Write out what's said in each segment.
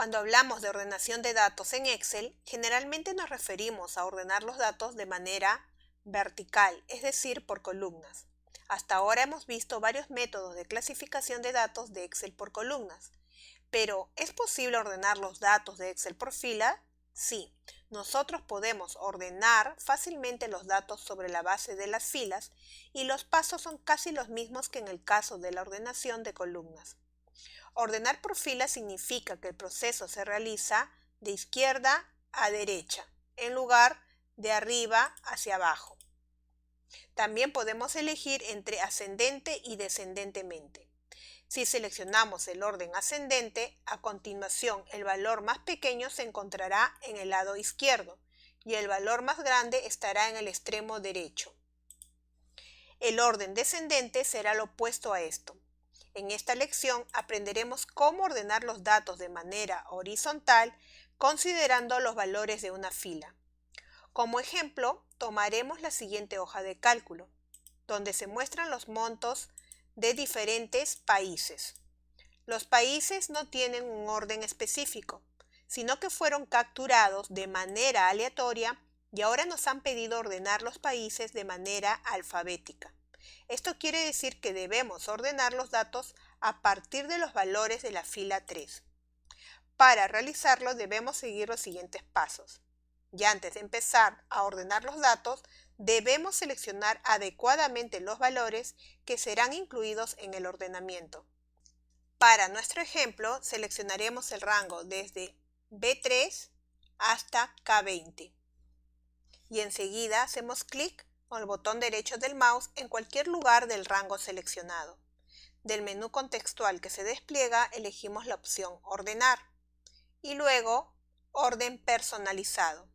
Cuando hablamos de ordenación de datos en Excel, generalmente nos referimos a ordenar los datos de manera vertical, es decir, por columnas. Hasta ahora hemos visto varios métodos de clasificación de datos de Excel por columnas. Pero, ¿es posible ordenar los datos de Excel por fila? Sí, nosotros podemos ordenar fácilmente los datos sobre la base de las filas y los pasos son casi los mismos que en el caso de la ordenación de columnas. Ordenar por fila significa que el proceso se realiza de izquierda a derecha, en lugar de arriba hacia abajo. También podemos elegir entre ascendente y descendentemente. Si seleccionamos el orden ascendente, a continuación el valor más pequeño se encontrará en el lado izquierdo y el valor más grande estará en el extremo derecho. El orden descendente será lo opuesto a esto. En esta lección aprenderemos cómo ordenar los datos de manera horizontal considerando los valores de una fila. Como ejemplo, tomaremos la siguiente hoja de cálculo, donde se muestran los montos de diferentes países. Los países no tienen un orden específico, sino que fueron capturados de manera aleatoria y ahora nos han pedido ordenar los países de manera alfabética. Esto quiere decir que debemos ordenar los datos a partir de los valores de la fila 3. Para realizarlo debemos seguir los siguientes pasos. Y antes de empezar a ordenar los datos, debemos seleccionar adecuadamente los valores que serán incluidos en el ordenamiento. Para nuestro ejemplo, seleccionaremos el rango desde B3 hasta K20. Y enseguida hacemos clic con el botón derecho del mouse en cualquier lugar del rango seleccionado. Del menú contextual que se despliega, elegimos la opción Ordenar y luego Orden personalizado.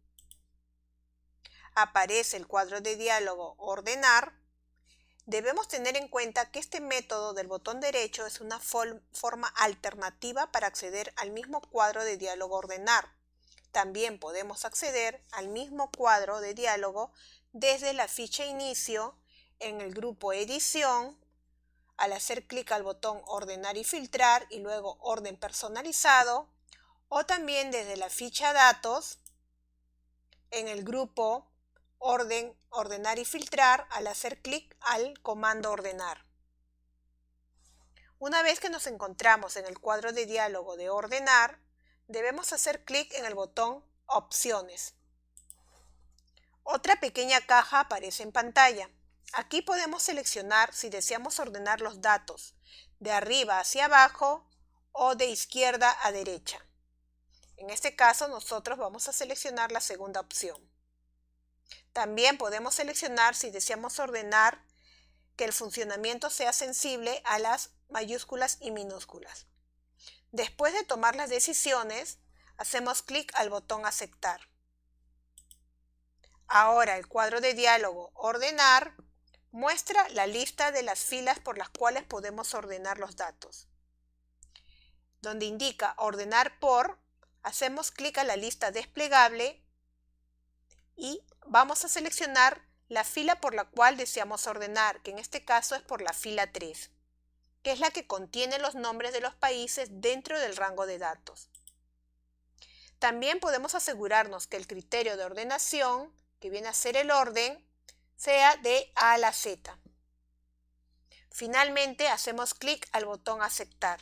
Aparece el cuadro de diálogo Ordenar. Debemos tener en cuenta que este método del botón derecho es una forma alternativa para acceder al mismo cuadro de diálogo Ordenar. También podemos acceder al mismo cuadro de diálogo desde la ficha Inicio en el grupo Edición, al hacer clic al botón Ordenar y filtrar y luego Orden personalizado, o también desde la ficha Datos en el grupo Ordenar y filtrar al hacer clic al comando Ordenar. Una vez que nos encontramos en el cuadro de diálogo de Ordenar, debemos hacer clic en el botón Opciones. Otra pequeña caja aparece en pantalla. Aquí podemos seleccionar si deseamos ordenar los datos de arriba hacia abajo o de izquierda a derecha. En este caso nosotros vamos a seleccionar la segunda opción. También podemos seleccionar si deseamos ordenar que el funcionamiento sea sensible a las mayúsculas y minúsculas. Después de tomar las decisiones, hacemos clic al botón Aceptar. Ahora el cuadro de diálogo Ordenar muestra la lista de las filas por las cuales podemos ordenar los datos. Donde indica Ordenar por, hacemos clic a la lista desplegable y vamos a seleccionar la fila por la cual deseamos ordenar, que en este caso es por la fila 3, que es la que contiene los nombres de los países dentro del rango de datos. También podemos asegurarnos que el criterio de ordenación, que viene a ser el orden, sea de A a la Z. Finalmente hacemos clic al botón Aceptar.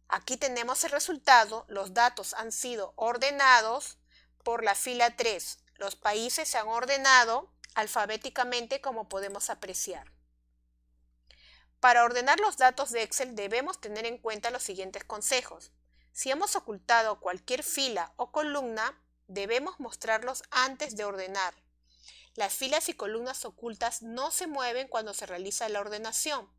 Aquí tenemos el resultado, los datos han sido ordenados por la fila 3. Los países se han ordenado alfabéticamente como podemos apreciar. Para ordenar los datos de Excel debemos tener en cuenta los siguientes consejos. Si hemos ocultado cualquier fila o columna, debemos mostrarlos antes de ordenar. Las filas y columnas ocultas no se mueven cuando se realiza la ordenación.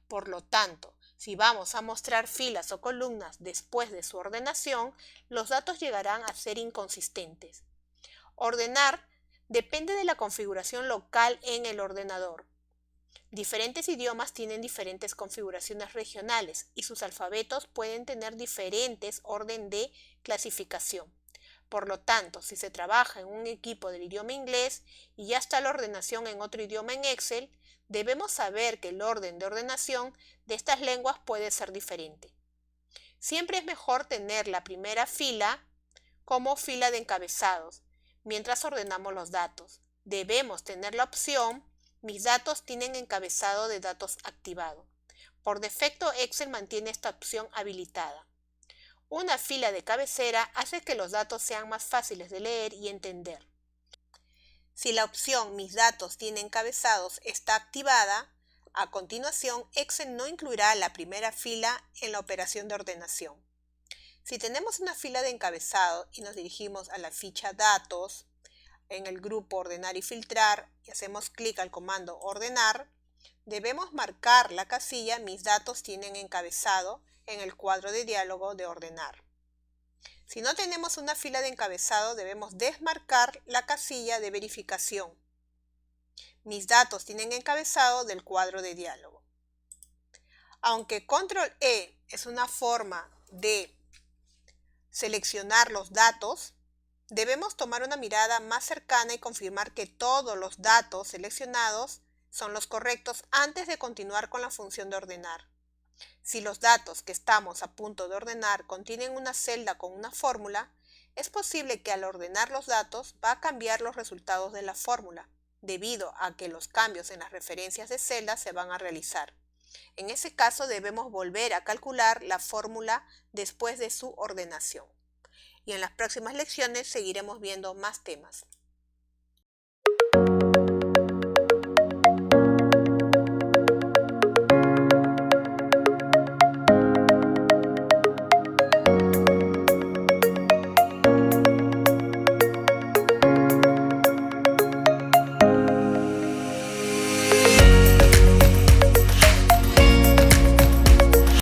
Por lo tanto, si vamos a mostrar filas o columnas después de su ordenación, los datos llegarán a ser inconsistentes. Ordenar depende de la configuración local en el ordenador. Diferentes idiomas tienen diferentes configuraciones regionales y sus alfabetos pueden tener diferentes orden de clasificación. Por lo tanto, si se trabaja en un equipo del idioma inglés y ya está la ordenación en otro idioma en Excel, debemos saber que el orden de ordenación de estas lenguas puede ser diferente. Siempre es mejor tener la primera fila como fila de encabezados mientras ordenamos los datos. Debemos tener la opción "Mis datos tienen encabezado de datos activado". Por defecto, Excel mantiene esta opción habilitada. Una fila de cabecera hace que los datos sean más fáciles de leer y entender. Si la opción "Mis datos tienen encabezados" está activada, a continuación Excel no incluirá la primera fila en la operación de ordenación. Si tenemos una fila de encabezado y nos dirigimos a la ficha Datos, en el grupo Ordenar y Filtrar, y hacemos clic al comando Ordenar, debemos marcar la casilla "Mis datos tienen encabezado" en el cuadro de diálogo de Ordenar. Si no tenemos una fila de encabezado, debemos desmarcar la casilla de verificación. "Mis datos tienen encabezado" del cuadro de diálogo. Aunque Control E es una forma de seleccionar los datos, debemos tomar una mirada más cercana y confirmar que todos los datos seleccionados son los correctos antes de continuar con la función de ordenar. Si los datos que estamos a punto de ordenar contienen una celda con una fórmula, es posible que al ordenar los datos va a cambiar los resultados de la fórmula, debido a que los cambios en las referencias de celdas se van a realizar. En ese caso debemos volver a calcular la fórmula después de su ordenación. Y en las próximas lecciones seguiremos viendo más temas.